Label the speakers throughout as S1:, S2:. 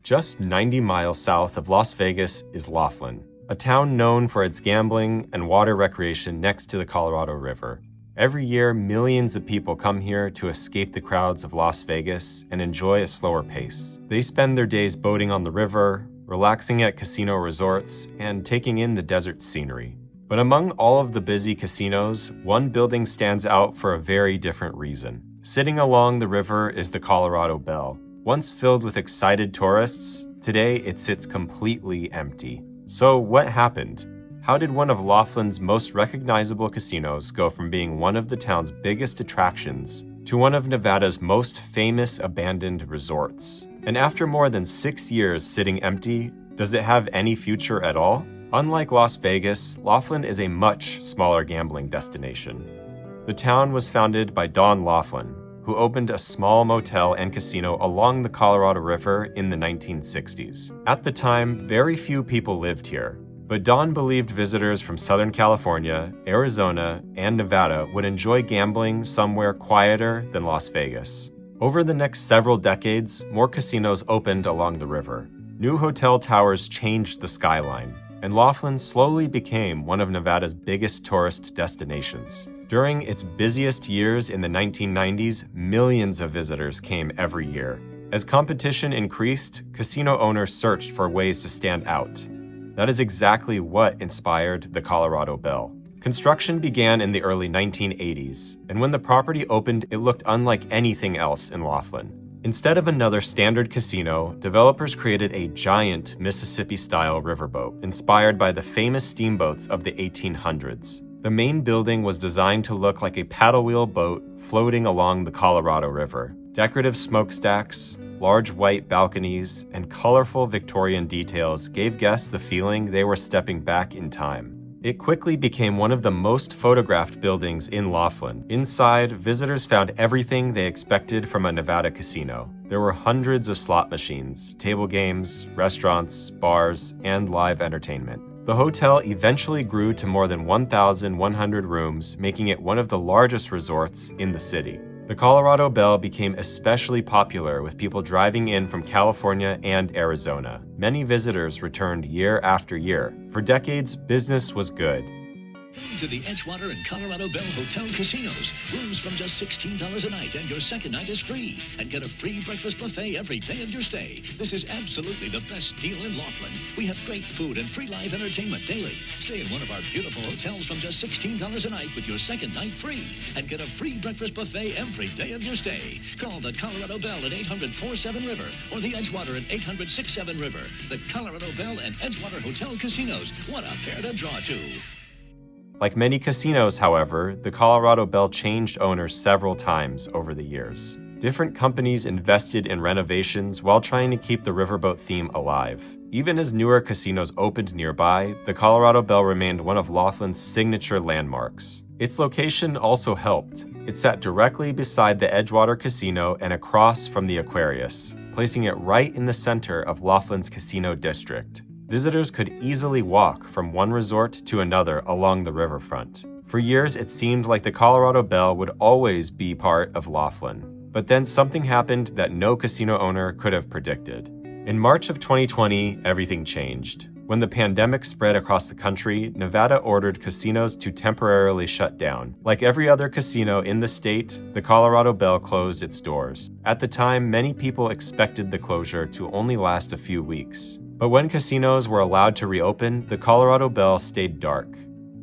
S1: Just 90 miles south of Las Vegas is Laughlin, a town known for its gambling and water recreation next to the Colorado River. Every year, millions of people come here to escape the crowds of Las Vegas and enjoy a slower pace. They spend their days boating on the river, relaxing at casino resorts, and taking in the desert scenery. But among all of the busy casinos, one building stands out for a very different reason. Sitting along the river is the Colorado Belle. Once filled with excited tourists, today it sits completely empty. So what happened? How did one of Laughlin's most recognizable casinos go from being one of the town's biggest attractions to one of Nevada's most famous abandoned resorts? And after more than 6 years sitting empty, does it have any future at all? Unlike Las Vegas, Laughlin is a much smaller gambling destination. The town was founded by Don Laughlin, who opened a small motel and casino along the Colorado River in the 1960s. At the time, very few people lived here, but Don believed visitors from Southern California, Arizona, and Nevada would enjoy gambling somewhere quieter than Las Vegas. Over the next several decades, more casinos opened along the river. New hotel towers changed the skyline, and Laughlin slowly became one of Nevada's biggest tourist destinations. During its busiest years in the 1990s, millions of visitors came every year. As competition increased, casino owners searched for ways to stand out. That is exactly what inspired the Colorado Belle. Construction began in the early 1980s, and when the property opened, it looked unlike anything else in Laughlin. Instead of another standard casino, developers created a giant Mississippi-style riverboat inspired by the famous steamboats of the 1800s. The main building was designed to look like a paddle wheel boat floating along the Colorado River. Decorative smokestacks, large white balconies, and colorful Victorian details gave guests the feeling they were stepping back in time. It quickly became one of the most photographed buildings in Laughlin. Inside, visitors found everything they expected from a Nevada casino. There were hundreds of slot machines, table games, restaurants, bars, and live entertainment. The hotel eventually grew to more than 1,100 rooms, making it one of the largest resorts in the city. The Colorado Belle became especially popular with people driving in from California and Arizona. Many visitors returned year after year. For decades, business was good.
S2: To the Edgewater and Colorado Belle Hotel Casinos. Rooms from just $16 a night, and your second night is free. And get a free breakfast buffet every day of your stay. This is absolutely the best deal in Laughlin. We have great food and free live entertainment daily. Stay in one of our beautiful hotels from just $16 a night with your second night free. And get a free breakfast buffet every day of your stay. Call the Colorado Belle at 800-47-RIVER or the Edgewater at 800-67-RIVER. The Colorado Belle and Edgewater Hotel Casinos. What a pair to draw to.
S1: Like many casinos, however, the Colorado Belle changed owners several times over the years. Different companies invested in renovations while trying to keep the riverboat theme alive. Even as newer casinos opened nearby, the Colorado Belle remained one of Laughlin's signature landmarks. Its location also helped. It sat directly beside the Edgewater Casino and across from the Aquarius, placing it right in the center of Laughlin's casino district. Visitors could easily walk from one resort to another along the riverfront. For years, it seemed like the Colorado Belle would always be part of Laughlin. But then something happened that no casino owner could have predicted. In March of 2020, everything changed. When the pandemic spread across the country, Nevada ordered casinos to temporarily shut down. Like every other casino in the state, the Colorado Belle closed its doors. At the time, many people expected the closure to only last a few weeks. But when casinos were allowed to reopen, the Colorado Belle stayed dark.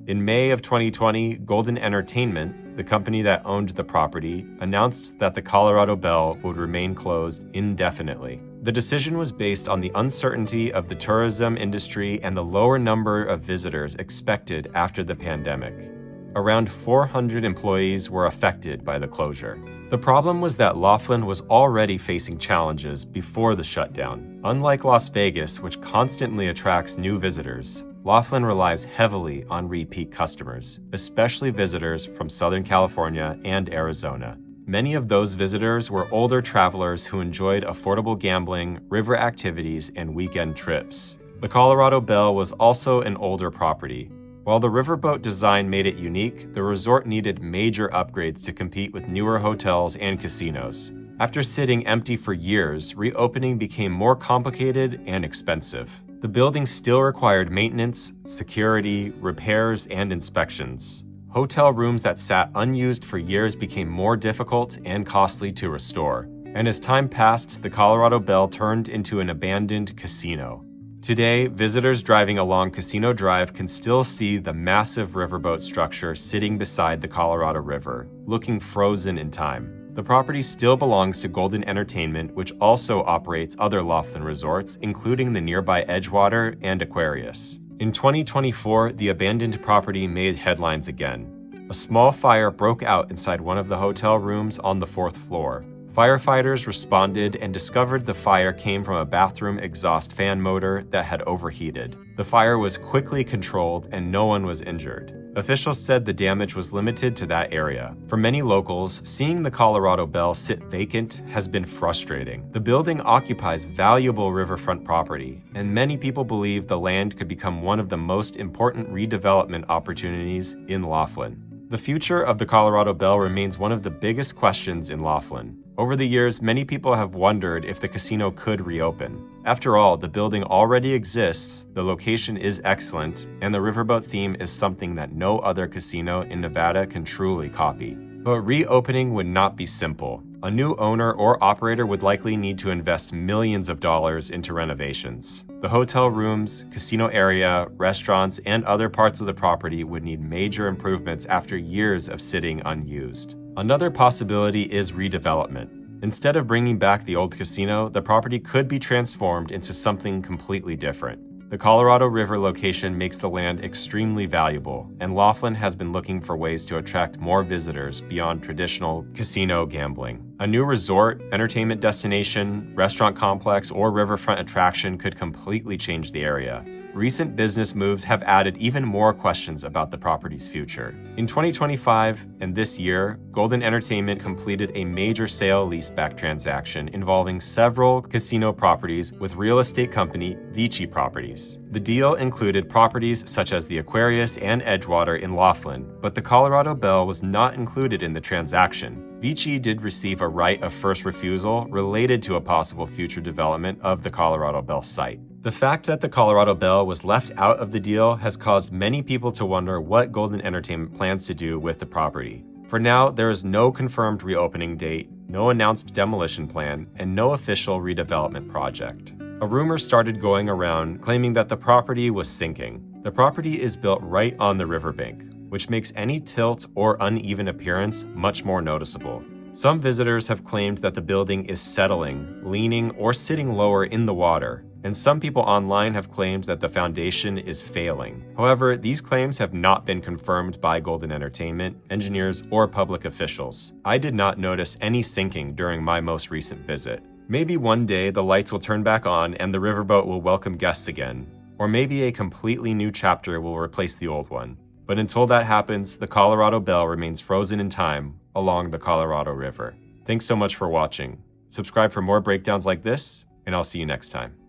S1: In May of 2020, Golden Entertainment, the company that owned the property, announced that the Colorado Belle would remain closed indefinitely. The decision was based on the uncertainty of the tourism industry and the lower number of visitors expected after the pandemic. Around 400 employees were affected by the closure. The problem was that Laughlin was already facing challenges before the shutdown. Unlike Las Vegas, which constantly attracts new visitors, Laughlin relies heavily on repeat customers, especially visitors from Southern California and Arizona. Many of those visitors were older travelers who enjoyed affordable gambling, river activities, and weekend trips. The Colorado Belle was also an older property. While the riverboat design made it unique, the resort needed major upgrades to compete with newer hotels and casinos. After sitting empty for years, reopening became more complicated and expensive. The building still required maintenance, security, repairs, and inspections. Hotel rooms that sat unused for years became more difficult and costly to restore. And as time passed, the Colorado Belle turned into an abandoned casino. Today, visitors driving along Casino Drive can still see the massive riverboat structure sitting beside the Colorado River, looking frozen in time. The property still belongs to Golden Entertainment, which also operates other Laughlin resorts, including the nearby Edgewater and Aquarius. In 2024, the abandoned property made headlines again. A small fire broke out inside one of the hotel rooms on the 4th floor. Firefighters responded and discovered the fire came from a bathroom exhaust fan motor that had overheated. The fire was quickly controlled and no one was injured. Officials said the damage was limited to that area. For many locals, seeing the Colorado Belle sit vacant has been frustrating. The building occupies valuable riverfront property, and many people believe the land could become one of the most important redevelopment opportunities in Laughlin. The future of the Colorado Belle remains one of the biggest questions in Laughlin. Over the years, many people have wondered if the casino could reopen. After all, the building already exists, the location is excellent, and the riverboat theme is something that no other casino in Nevada can truly copy. But reopening would not be simple. A new owner or operator would likely need to invest millions of dollars into renovations. The hotel rooms, casino area, restaurants, and other parts of the property would need major improvements after years of sitting unused. Another possibility is redevelopment. Instead of bringing back the old casino, the property could be transformed into something completely different. The Colorado River location makes the land extremely valuable, and Laughlin has been looking for ways to attract more visitors beyond traditional casino gambling. A new resort, entertainment destination, restaurant complex, or riverfront attraction could completely change the area. Recent business moves have added even more questions about the property's future. In 2025 and this year, Golden Entertainment completed a major sale-leaseback transaction involving several casino properties with real estate company Vici Properties. The deal included properties such as the Aquarius and Edgewater in Laughlin, but the Colorado Belle was not included in the transaction. Vici did receive a right of first refusal related to a possible future development of the Colorado Belle site. The fact that the Colorado Belle was left out of the deal has caused many people to wonder what Golden Entertainment plans to do with the property. For now, there is no confirmed reopening date, no announced demolition plan, and no official redevelopment project. A rumor started going around claiming that the property was sinking. The property is built right on the riverbank, which makes any tilt or uneven appearance much more noticeable. Some visitors have claimed that the building is settling, leaning, or sitting lower in the water, and some people online have claimed that the foundation is failing. However, these claims have not been confirmed by Golden Entertainment, engineers, or public officials. I did not notice any sinking during my most recent visit. Maybe one day the lights will turn back on and the riverboat will welcome guests again, or maybe a completely new chapter will replace the old one. But until that happens, the Colorado Belle remains frozen in time along the Colorado River. Thanks so much for watching. Subscribe for more breakdowns like this, and I'll see you next time.